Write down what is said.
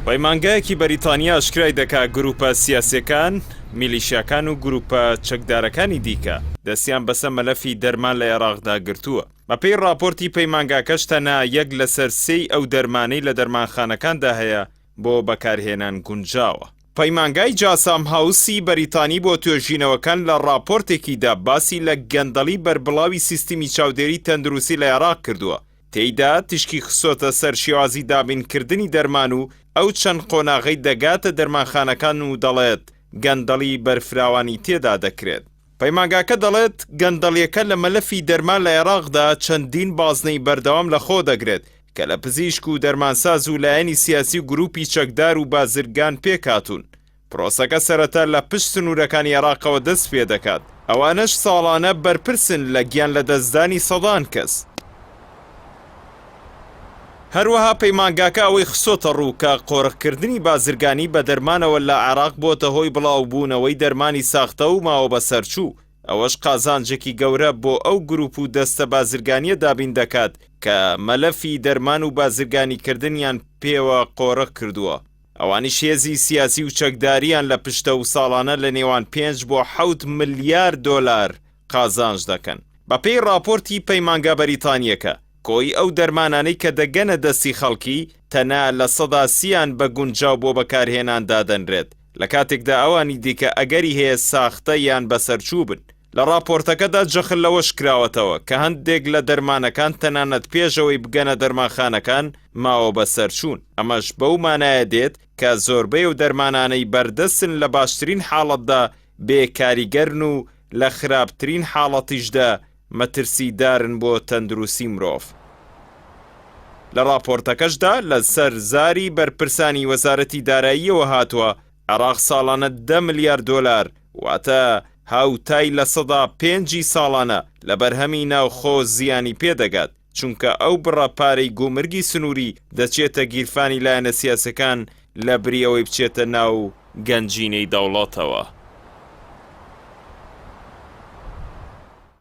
پەیمانگایەکی بەریتانیا ئاشکرای دەکات گروپە سیاسیەکان، میلیشیاکان و گروپە چەکدارەکانی دیکە دەستیان بەسەر مەلەفی دەرمان لە عێراقدا گرتووە. بەپێی راپۆرتی پەیمانگاکەش تەنها 1 لەسەر 3 ئەو دەرمانەی لە دەرمانخانەکاندا هەیە بۆ بەکارهێنان گونجاوە. پەیمانگای جاسام هاوسی بەریتانی بۆ توێژینەوەکان لە راپۆرتێکیدا باسی لە گەندەڵی بەربڵاوی سیستمی چاودێری تەندروستی لە عێراق کردووە. تێیدا تشکی خسۆتە سەر شێوازی دابینکردنی دەرمان و ئەو چەند قۆناغەی دەگاتە دەرمانخانەکان و دەڵێت گەندەڵی بەرفراوانی تێدا دەکرێت. پەیمانگاکە دەڵێت گەندەڵیەکە لە مەلەفی دەرمان لە عێراقدا چەندین بازنەی بەردەوام لە خۆ دەگرێت کە لە پزیشک و دەرمانساز و لایەنی سیاسی و گروپی چەکدار و بازرگان پێکاتون. پرۆسەکە سەرەتا لە پشت سنوورەکانی عێراقەوە دەست پێ دەکات. ئەوانەش ساڵانە بەرپرسن لە گیان لە دەستدانی سەدان کەس. هەروەها پەیمانگاکە ئەوەی خسۆتە ڕوو کە قۆڕکردنی بازرگانی بە دەرمانەوە لە عێراق بۆتە هۆی بڵاوبوونەوەی دەرمانی ساختە و ماوە بەسەرچوو. ئەوەش قازانجێکی گەورە بۆ ئەو گروپ و دەستە بازرگانیە دابین دەکات کە مەلەفی دەرمان و بازرگانیکردنیان پێوە قۆڕە کردووە. ئەوانیش هێزی سیاسی و چەکداریان لە پشتە و ساڵانە لە نێوان 5 بۆ 7 ملیار دۆلار قازانج دەکەن. بەپێی راپۆرتی پەیمانگا بەریتانیەکە کۆی ئەو دەرمانانەی کە دەگەنە دەستی خەڵکی تەنها لە 30% بە گونجاو بۆ بەکارهێنان دادەنرێت لە کاتێکدا ئەوانی دیکە ئەگەری هەیە ساختە یان بەسەرچوو بن. لە راپۆرتەکەدا جەخل لەوەش کراوەتەوە کە هەندێک لە دەرمانەکان تەنانەت پێشەوەی بگەنە دەرمانخانەکان ماوە بەسەرچوون. ئەمەش بەو مانایە دێت کە زۆربەی و دەرمانانەی بەردەستن لە باشترین حاڵەتدا بێکاریگەرن و لە خراپترین حاڵەتیشدا مەترسیدارن بۆ تەندروستی مرۆڤ. لە راپۆرتەکەشدا لە سەرزاری بەرپرسانی وەزارەتی داراییەوە هاتووە عێراق ساڵانە 10 ملیار دۆلار واتە هاوتای لە 5 ساڵانە لە بەرهەمی ناوخۆ زیانی پێدەگات چونکە ئەو بڕە پارەی گومرگی سنووری دەچێتە گیرفانی لایەنە سیاسەکان لە بریەوەی بچێتە ناو گەنجینەی دەوڵەتەوە.